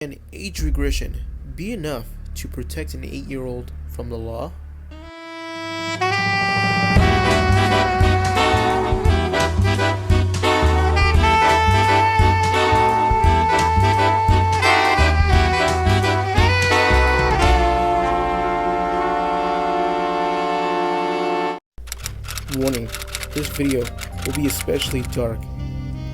Can age regression be enough to protect an 8-year-old from the law? Warning, this video will be especially dark.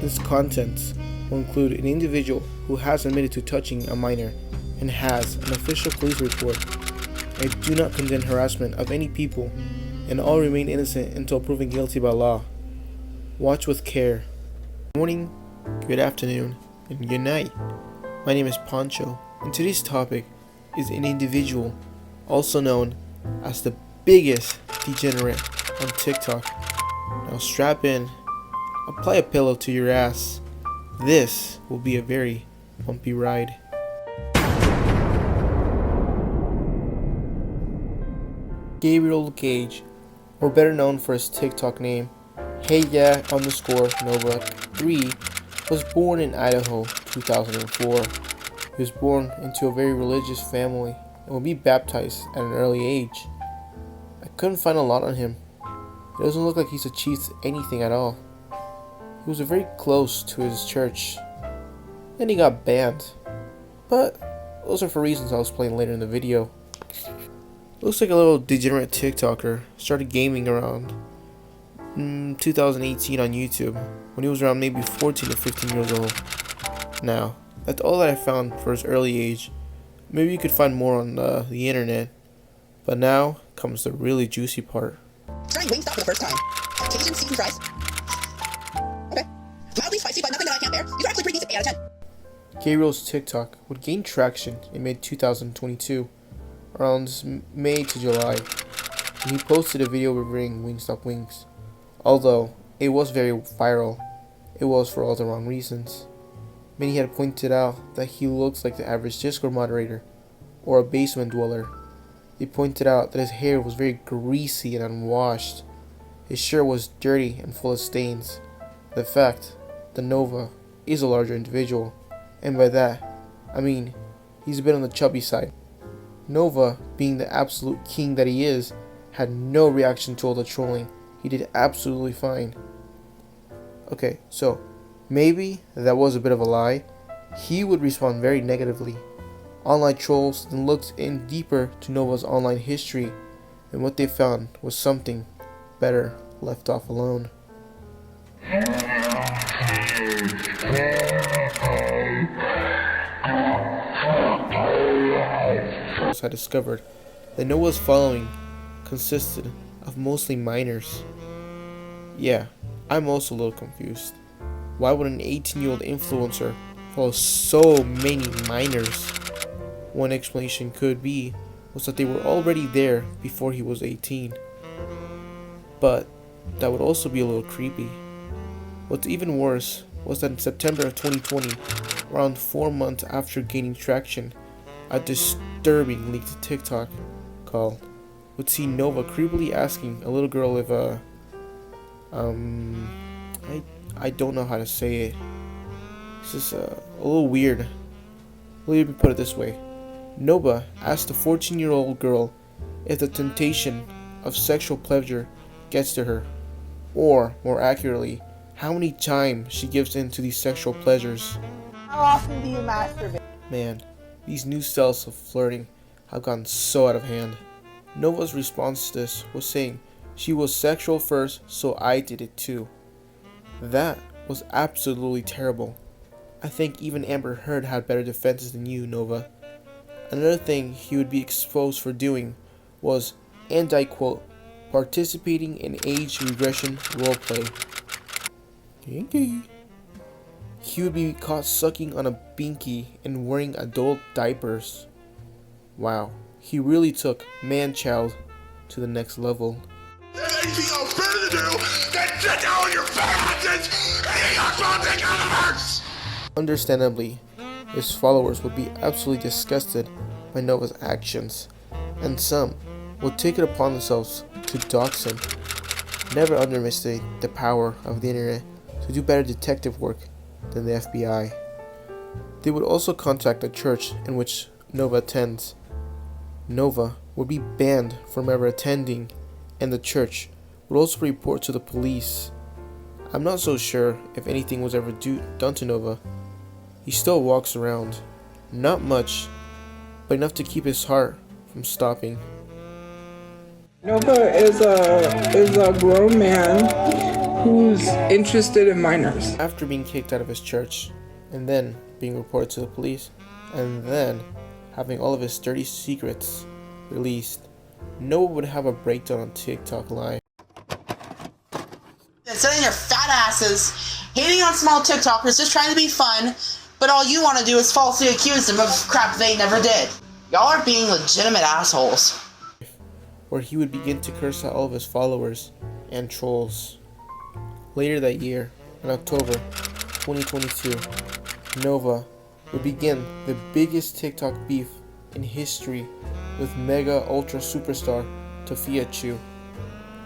Its contents will include an individual who has admitted to touching a minor and has an official police report. I do not condone harassment of any people, and all remain innocent until proven guilty by law. Watch with care. Good morning, good afternoon, and good night. My name is Poncho, and today's topic is an individual also known as the biggest degenerate on TikTok. Now strap in, apply a pillow to your ass. This will be a very bumpy ride. Gabriel Gage, or better known for his TikTok name, HeyYa_Nova3, was born in Idaho, 2004. He was born into a very religious family and will be baptized at an early age. I couldn't find a lot on him. It doesn't look like he's achieved anything at all. He was very close to his church. Then he got banned. But those are for reasons I'll explain later in the video. Looks like a little degenerate TikToker started gaming around 2018 on YouTube when he was around maybe 14 or 15 years old. Now, that's all that I found for his early age. Maybe you could find more on the internet. But now comes the really juicy part. Trying Wingstop for the first time. Cajun seasoned fries. Okay. Mildly spicy, but nothing that I can't bear. These are actually pretty decent. 8 out of 10. Gabriel's TikTok would gain traction in mid-2022, around May to July, when he posted a video reviewing Wingstop wings. Although it was very viral, it was for all the wrong reasons. Many had pointed out that he looks like the average Discord moderator, or a basement dweller. They pointed out that his hair was very greasy and unwashed. His shirt was dirty and full of stains. The fact that Nova is a larger individual, and by that, I mean he's a bit on the chubby side. Nova, being the absolute king that he is, had no reaction to all the trolling. He did absolutely fine. Okay, so maybe that was a bit of a lie. He would respond very negatively. Online trolls then looked in deeper to Nova's online history, and what they found was something better left off alone. I discovered that Nova's following consisted of mostly minors. Yeah, I'm also a little confused. Why would an 18-year-old influencer follow so many minors? One explanation could be was that they were already there before he was 18. But that would also be a little creepy. What's even worse was that in September of 2020, around 4 months after gaining traction, a disturbing leak to TikTok called would see Nova creepily asking a little girl if I don't know how to say it. It's just a little weird. Let me put it this way. Nova asked the 14-year-old girl if the temptation of sexual pleasure gets to her, or more accurately, how many times she gives in to these sexual pleasures. How often do you masturbate? Man, these new styles of flirting have gotten so out of hand. Nova's response to this was saying she was sexual first, so I did it too. That was absolutely terrible. I think even Amber Heard had better defenses than you, Nova. Another thing he would be exposed for doing was, and I quote, participating in age regression roleplay. He would be caught sucking on a binky and wearing adult diapers. Wow, he really took man-child to the next level. There's anything else better to do than sit down on your fat asses and eat your something universe! Understandably, his followers would be absolutely disgusted by Nova's actions, and some would take it upon themselves to dox him. Never underestimate the power of the internet to do better detective work than the FBI. They would also contact the church in which Nova attends. Nova would be banned from ever attending, and the church would also report to the police. I'm not so sure if anything was ever done to Nova. He still walks around. Not much, but enough to keep his heart from stopping. Nova is a grown man who's interested in minors. After being kicked out of his church, and then being reported to the police, and then having all of his dirty secrets released, Nova would have a breakdown on TikTok Live. Sitting your fat asses, hating on small TikTokers, just trying to be fun, but all you want to do is falsely accuse them of crap they never did. Y'all are being legitimate assholes. Where he would begin to curse out all of his followers and trolls. Later that year, in October 2022, Nova would begin the biggest TikTok beef in history with mega ultra superstar Tofia Chu.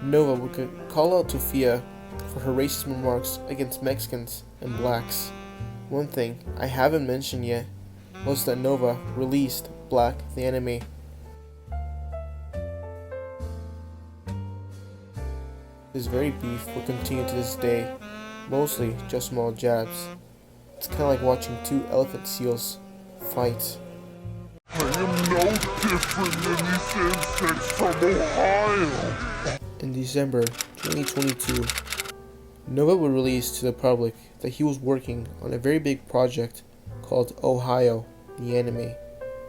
Nova would call out Tofia for her racist remarks against Mexicans and blacks. One thing I haven't mentioned yet was that Nova released Black the Anime. This very beef will continue to this day, mostly just small jabs. It's kind of like watching two elephant seals fight. I am no different than these insects from Ohio. In December 2022, Nova would release to the public that he was working on a very big project called Ohio the Anime,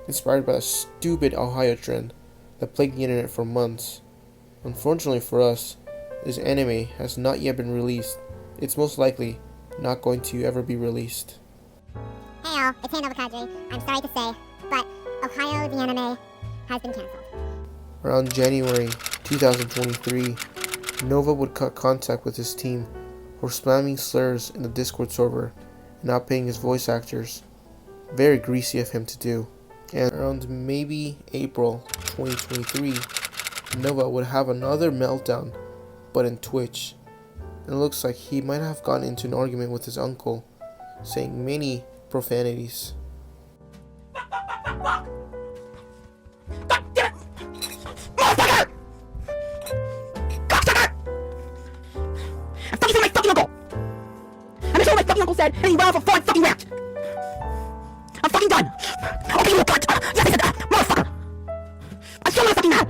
inspired by the stupid Ohio trend that plagued the internet for months. Unfortunately for us, this anime has not yet been released. It's most likely not going to ever be released. Hey all, it's Nova Kadri. I'm sorry to say, but Ohio the Anime has been cancelled. Around January 2023, Nova would cut contact with his team for spamming slurs in the Discord server and not paying his voice actors. Very greasy of him to do. And around maybe April 2023, Nova would have another meltdown, but in Twitch. And it looks like he might have gotten into an argument with his uncle, saying many profanities. Uncle said, and he went off a fucking rant. I'm fucking done. Okay, you cunt. Yes, I said that. Motherfucker. I'm so fucking mad.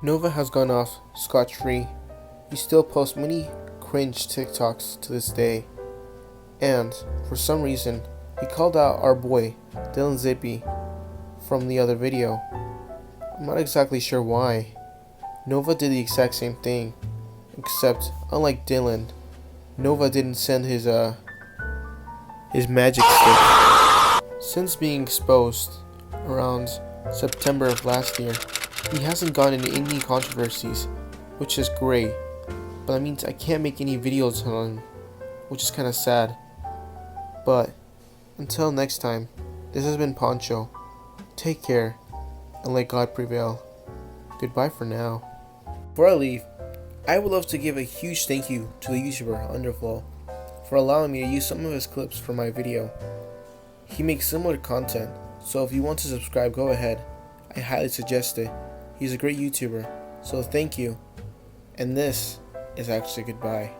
Nova has gone off scot-free. He still posts many cringe TikToks to this day. And, for some reason, he called out our boy, Dylan Zippy, from the other video. I'm not exactly sure why. Nova did the exact same thing, except, unlike Dylan, Nova didn't send his magic stick. Since being exposed around September of last year, he hasn't gotten into any controversies, which is great, but that means I can't make any videos on him, which is kinda sad. But, until next time, this has been Poncho. Take care, and let God prevail. Goodbye for now. Before I leave, I would love to give a huge thank you to the YouTuber Underflow for allowing me to use some of his clips for my video. He makes similar content, so if you want to subscribe, go ahead. I highly suggest it. He's a great YouTuber, so thank you. And this is actually goodbye.